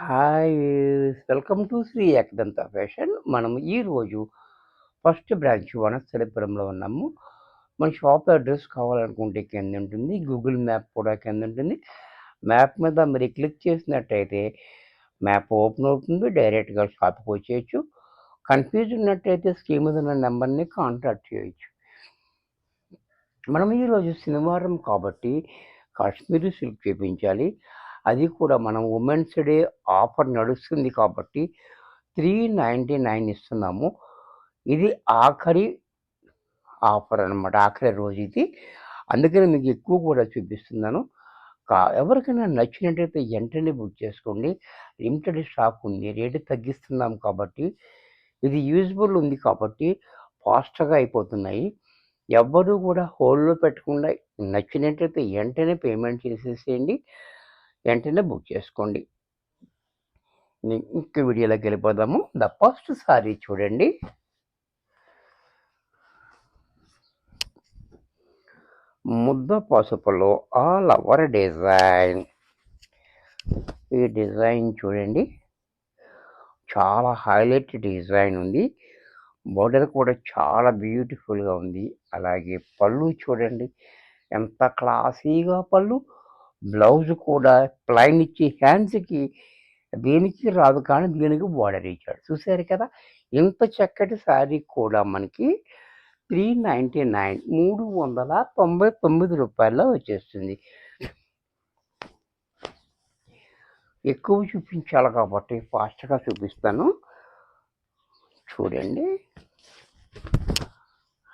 Hi! Welcome to Shri Ekadanta fashion. మనం ఈరోజు first branch వనస్థలిపురంలో ఉన్నాము. మన షాప్ అడ్రెస్ కావాలనుకుంటే కిందుంటుంది. గూగుల్ మ్యాప్ కూడా కిందుంటుంది. మ్యాప్ మీద మీరు క్లిక్ చేసినట్టయితే మ్యాప్ ఓపెన్ అవుతుంది. డైరెక్ట్‌గా షాప్‌కి వచ్చేయచ్చు. కన్‌ఫ్యూజ్ ఉన్నట్టయితే స్క్రీన్ మీద ఉన్న నంబర్‌ని కాంటాక్ట్ చేయొచ్చు. మనం ఈరోజు శనివారం కాబట్టి కాశ్మీరీ సిల్క్ చేపించాలి. అది కూడా మనం ఉమెన్స్ డే ఆఫర్ నడుస్తుంది కాబట్టి 399 ఇస్తున్నాము. ఇది ఆఖరి ఆఫర్ అనమాట. ఆఖరి రోజు ఇది. అందుకని మీకు ఎక్కువ కూడా చూపిస్తున్నాను. ఎవరికైనా నచ్చినట్టయితే వెంటనే బుక్ చేసుకోండి. లిమిటెడ్ స్టాక్ ఉంది. రేటు తగ్గిస్తున్నాం కాబట్టి ఇది యూజబుల్ ఉంది కాబట్టి ఫాస్ట్‌గా అయిపోతున్నాయి. ఎవ్వరు కూడా హోల్డ్‌లో పెట్టకుండా నచ్చినట్టయితే వెంటనే పేమెంట్ చేసేసేయండి. వెంటనే బుక్ చేసుకోండి. ఇంక వీడియోలోకి వెళ్ళిపోదాము. ద ఫస్ట్ సారీ చూడండి. ముద్ద పసుపులో ఆల్ ఓవర్ డిజైన్. ఈ డిజైన్ చూడండి. చాలా హైలైట్ డిజైన్ ఉంది. బోర్డర్ కూడా చాలా బ్యూటిఫుల్‌గా ఉంది. అలాగే పళ్ళు చూడండి. ఎంత క్లాసీగా పళ్ళు. బ్లౌజ్ కూడా ప్లెయిన్ ఇచ్చి హ్యాండ్స్‌కి దేనికి రాదు కానీ దీనికి బోర్డర్ ఇచ్చాడు. చూసారు కదా! ఇంత చక్కటి శారీ కూడా మనకి 399 రూపాయల్లో వచ్చేస్తుంది. ఎక్కువ చూపించాలి కాబట్టి ఫాస్ట్‌గా చూపిస్తాను. చూడండి.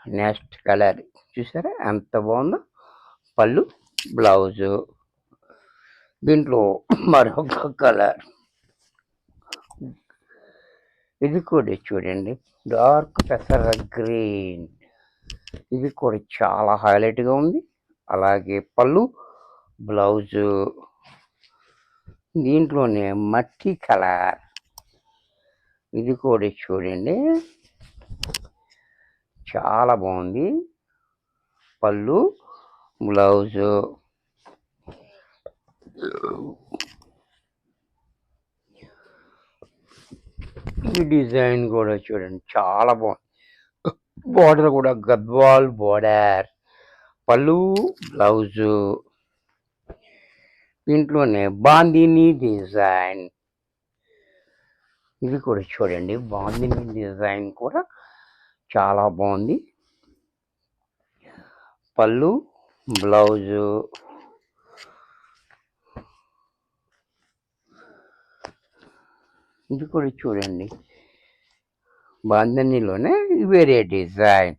నెక్స్ట్ కలర్ చూసారా ఎంత బాగుందో. పళ్ళు, బ్లౌజు. దీంట్లో మరొక కలర్. ఇది కూడా చూడండి. డార్క్ పెసర గ్రీన్. ఇది కూడా చాలా హైలైట్‌గా ఉంది. అలాగే పళ్ళు, బ్లౌజు. దీంట్లోనే మట్టి కలర్. ఇది కూడా చూడండి. చాలా బాగుంది. పళ్ళు, బ్లౌజు. ఈ డిజైన్ కూడా చూడండి చాలా బాగుంది. బోర్డర్ కూడా గద్వాల్ బోర్డర్. పళ్ళు, బ్లౌజు. దీంట్లోనే బాందిని డిజైన్. ఇది కూడా చూడండి. బాందిని డిజైన్ కూడా చాలా బాగుంది. పళ్ళు, బ్లౌజు. ఇది కూడా చూడండి. బాందినిలోనే వేరే డిజైన్.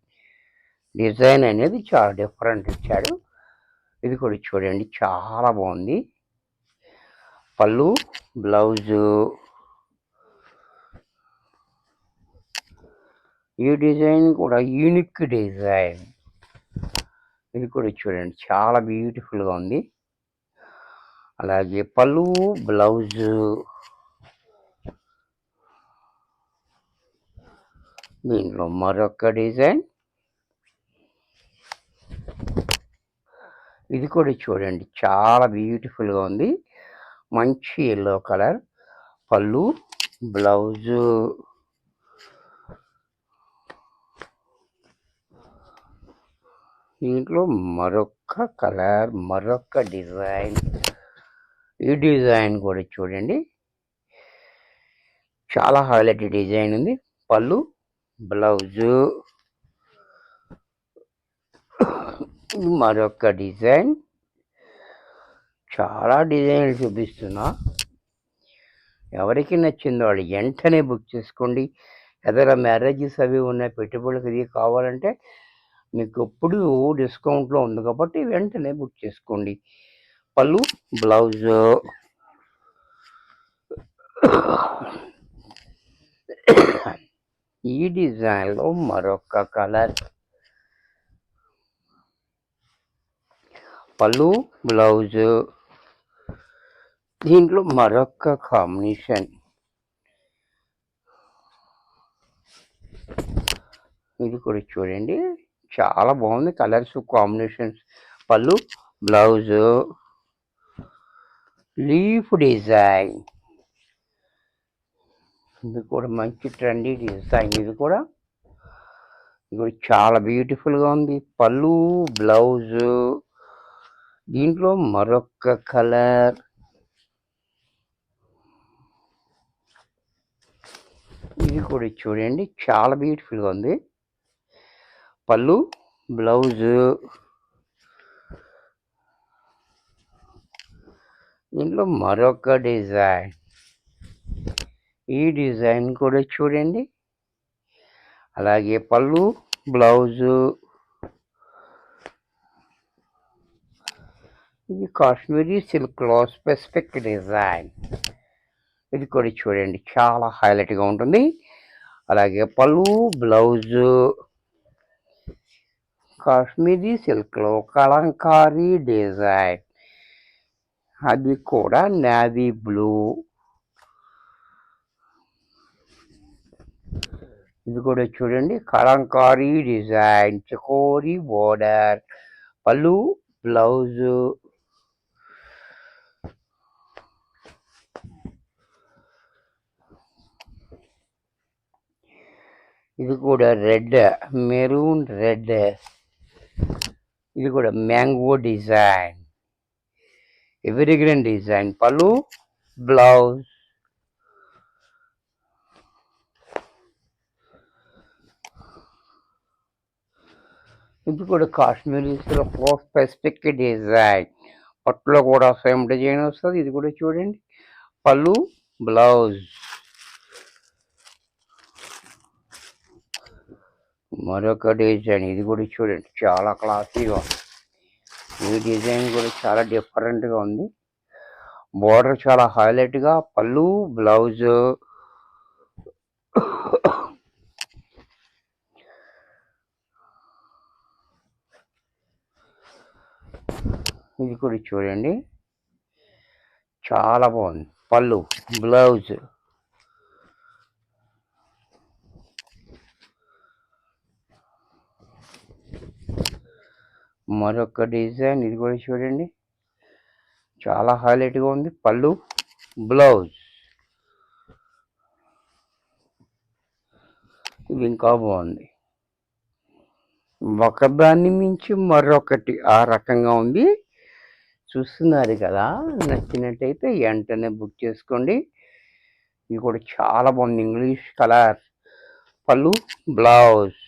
డిజైన్ అనేది చాలా డిఫరెంట్ ఇచ్చాడు. ఇది కూడా చూడండి చాలా బాగుంది. పళ్ళు, బ్లౌజు. ఈ డిజైన్ కూడా యూనిక్ డిజైన్. ఇది కూడా చూడండి చాలా బ్యూటిఫుల్గా ఉంది. అలాగే పళ్ళు, బ్లౌజు. దీంట్లో మరొక డిజైన్. ఇది కూడా చూడండి చాలా బ్యూటిఫుల్గా ఉంది. మంచి ఎల్లో కలర్. పళ్ళు, బ్లౌజు. దీంట్లో మరొక కలర్, మరొక డిజైన్. ఈ డిజైన్ కూడా చూడండి చాలా హైలైట్ డిజైన్ ఉంది. పళ్ళు, బ్లౌజు. మరొక డిజైన్. చాలా డిజైన్లు చూపిస్తున్నా. ఎవరికి నచ్చిందో వాళ్ళు వెంటనే బుక్ చేసుకోండి. ఏదైనా మ్యారేజెస్ అవి ఉన్నాయి, పెట్టుబడులకు ఇది కావాలంటే మీకు ఎప్పుడు డిస్కౌంట్లో ఉంది కాబట్టి వెంటనే బుక్ చేసుకోండి. పళ్ళు, బ్లౌజు. ఈ డిజైన్లో మరొక కలర్. పళ్ళు, బ్లౌజు. దీంట్లో మరొక కాంబినేషన్. ఇది కూడా చూడండి చాలా బాగుంది. Colours combinations. పళ్ళు, బ్లౌజు. Leaf design. ఇది కూడా మంచి ట్రెండీ డిజైన్. ఇది కూడా చాలా బ్యూటిఫుల్గా ఉంది. పళ్ళు, బ్లౌజు, దీంట్లో మరొక కలర్. ఇది కూడా చూడండి, చాలా బ్యూటిఫుల్గా ఉంది. పళ్ళు, బ్లౌజు, దీంట్లో మరొక డిజైన్. ఈ డిజైన్ కూడా చూడండి. అలాగే పళ్ళు, బ్లౌజు, ఇది కాశ్మీరీ సిల్క్లో స్పెసిఫిక్ డిజైన్. ఇది కూడా చూడండి, చాలా హైలైట్గా ఉంటుంది. అలాగే పళ్ళు, బ్లౌజు, కాశ్మీరీ సిల్క్లో కలంకారీ డిజైన్, అది కూడా నేవీ బ్లూ. ఇది కూడా చూడండి, కలంకారీ డిజైన్, చకోరీ బోర్డర్, పళ్ళు, బ్లౌజు, ఇది కూడా రెడ్, మెరూన్ రెడ్. ఇది కూడా మ్యాంగో డిజైన్, ఎవరిగ్రీన్ డిజైన్, పళ్ళు, బ్లౌజ్. ఇది కూడా కాశ్మీరీ సిల్క్లో స్పెసిఫిక్ డిజైన్, పట్టులో కూడా సేమ్ డిజైన్ వస్తుంది. ఇది కూడా చూడండి, పళ్ళు, బ్లౌజ్. మరొక డిజైన్, ఇది కూడా చూడండి, చాలా క్లాసీగా ఉంది. ఈ డిజైన్ కూడా చాలా డిఫరెంట్గా ఉంది. బోర్డర్ చాలా హైలైట్గా, పళ్ళు, బ్లౌజ్. ఇది కూడా చూడండి, చాలా బాగుంది. పళ్ళు, బ్లౌజ్. మరొక డిజైన్, ఇది కూడా చూడండి, చాలా హైలైట్గా ఉంది. పళ్ళు, బ్లౌజ్. ఇది ఇంకా బాగుంది. ఒకదాన్ని మించి మరొకటి ఆ రకంగా ఉంది. చూస్తున్నారు కదా, నచ్చినట్టయితే వెంటనే బుక్ చేసుకోండి. ఇది కూడా చాలా బాగుంది, ఇంగ్లీష్ కలర్, పళ్ళు, బ్లౌజ్.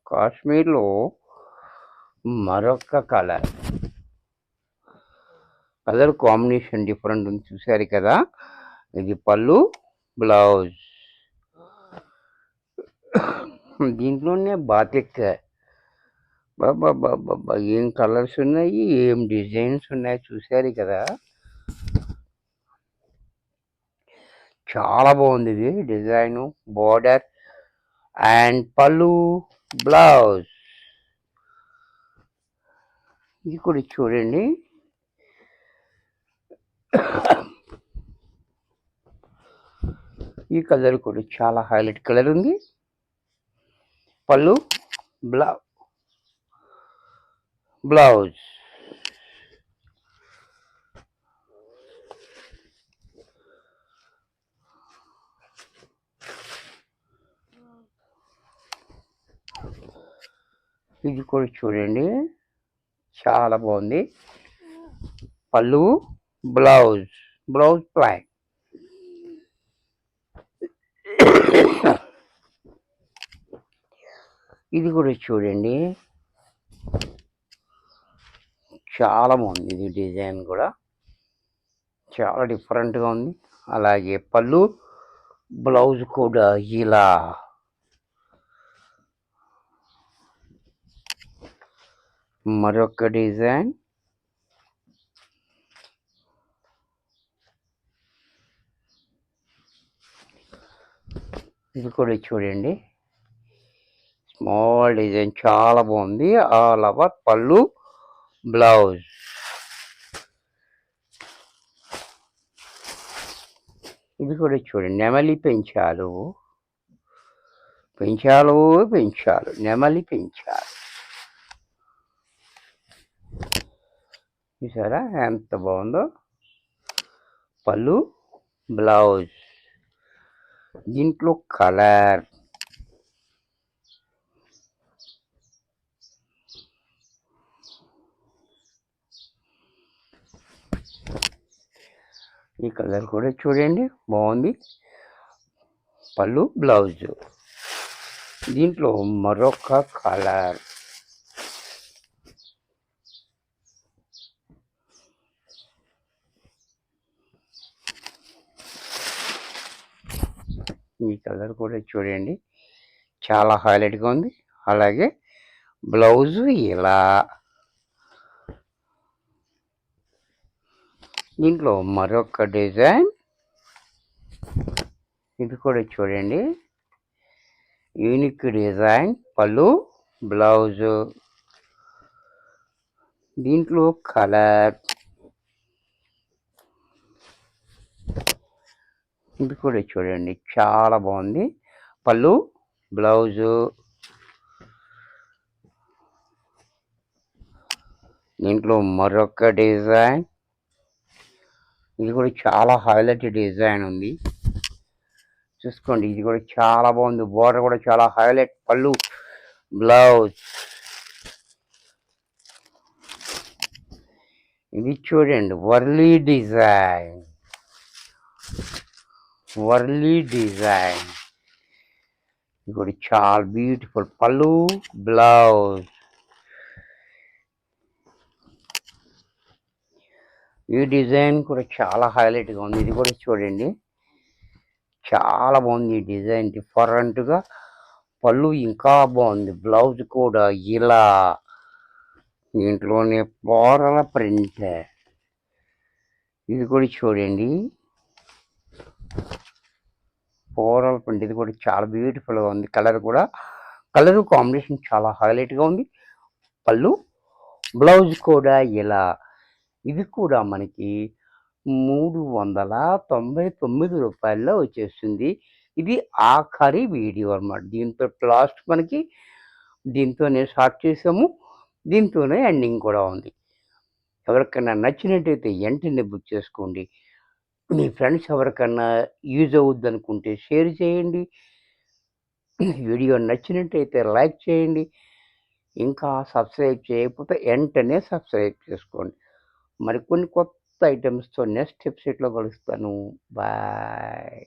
కాశ్మీర్లో మరొక కలర్ కాంబినేషన్ డిఫరెంట్ ఉంది, చూసారు కదా. ఇది పళ్ళు, బ్లౌజ్. దీంట్లోనే బాతిక్, బాబా బాబా ఏం కలర్స్ ఉన్నాయి, ఏం డిజైన్స్ ఉన్నాయి, చూసారు కదా. చాలా బాగుంది ఇది డిజైను, బోర్డర్ అండ్ పళ్ళు, బ్లౌజ్. ఇది కూడా చూడండి, ఈ కలర్ కూడా చాలా హైలైట్ కలర్ ఉంది. పళ్ళు, బ్లౌజ్. ఇది కూడా చూడండి, చాలా బాగుంది. పళ్ళు, బ్లౌజ్ ప్లైన్. ఇది కూడా చూడండి, చాలా బాగుంది. ఇది డిజైన్ కూడా చాలా డిఫరెంట్గా ఉంది. అలాగే పళ్ళు, బ్లౌజ్ కూడా ఇలా. మరొక డిజైన్, ఇది కూడా చూడండి, స్మాల్ డిజైన్, చాలా బాగుంది. ఆల్ ఓవర్ పళ్ళు, బ్లౌజ్. ఇది కూడా చూడండి, నెమలి పెంచాలు, నెమలి పెంచాలు. చూసారా ఎంత బాగుందో. పళ్ళు, బ్లౌజ్. దీంట్లో కలర్. ఈ కలర్ కూడా చూడండి బాగుంది. పళ్ళు, బ్లౌజ్. దీంట్లో మరొక కలర్. ఈ కలర్ కూడా చూడండి చాలా హైలైట్గా ఉంది. అలాగే బ్లౌజ్ ఇలా. దీంట్లో మరొక డిజైన్. ఇది కూడా చూడండి యూనిక్ డిజైన్. పళ్ళు, బ్లౌజ్. దీంట్లో కలర్. ఇది కూడా చూడండి చాలా బాగుంది. పళ్ళు, బ్లౌజు. దీంట్లో మరొక డిజైన్. ఇది కూడా చాలా హైలైట్ డిజైన్ ఉంది. చూసుకోండి ఇది కూడా చాలా బాగుంది. బోర్డర్ కూడా చాలా హైలైట్. పళ్ళు, బ్లౌజ్. ఇది చూడండి వర్లీ డిజైన్. ఇది కూడా చాలా బ్యూటిఫుల్. పళ్ళు, బ్లౌజ్. ఈ డిజైన్ కూడా చాలా హైలైట్గా ఉంది. ఇది కూడా చూడండి చాలా బాగుంది. ఈ డిజైన్ డిఫరెంట్గా. పళ్ళు ఇంకా బాగుంది. బ్లౌజ్ కూడా ఇలా. దీంట్లోనే ఫ్లోరల్ ప్రింట్. ఇది కూడా చూడండి ఫ్లోరల్ ప్రింట్. ఇది కూడా చాలా బ్యూటిఫుల్గా ఉంది. కలర్ కాంబినేషన్ చాలా హైలైట్గా ఉంది. పళ్ళు, బ్లౌజ్ కూడా ఇలా. ఇది కూడా మనకి 399 రూపాయల్లో వచ్చేస్తుంది. ఇది ఆఖరి వీడియో అన్నమాట. దీంతో లాస్ట్ మనకి దీంతోనే స్టార్ట్ చేసాము. దీంతోనే ఎండింగ్ కూడా ఉంది. ఎవరికైనా నచ్చినట్టయితే వెంటనే బుక్ చేసుకోండి. మీ ఫ్రెండ్స్ ఎవరికన్నా యూజ్ అవుద్ది అనుకుంటే షేర్ చేయండి. వీడియో నచ్చినట్టయితే లైక్ చేయండి. ఇంకా సబ్స్క్రైబ్ చేయకపోతే వెంటనే సబ్స్క్రైబ్ చేసుకోండి. మరికొన్ని కొత్త ఐటమ్స్తో నెక్స్ట్ ఎపిసోడ్లో కలుస్తాను. బాయ్.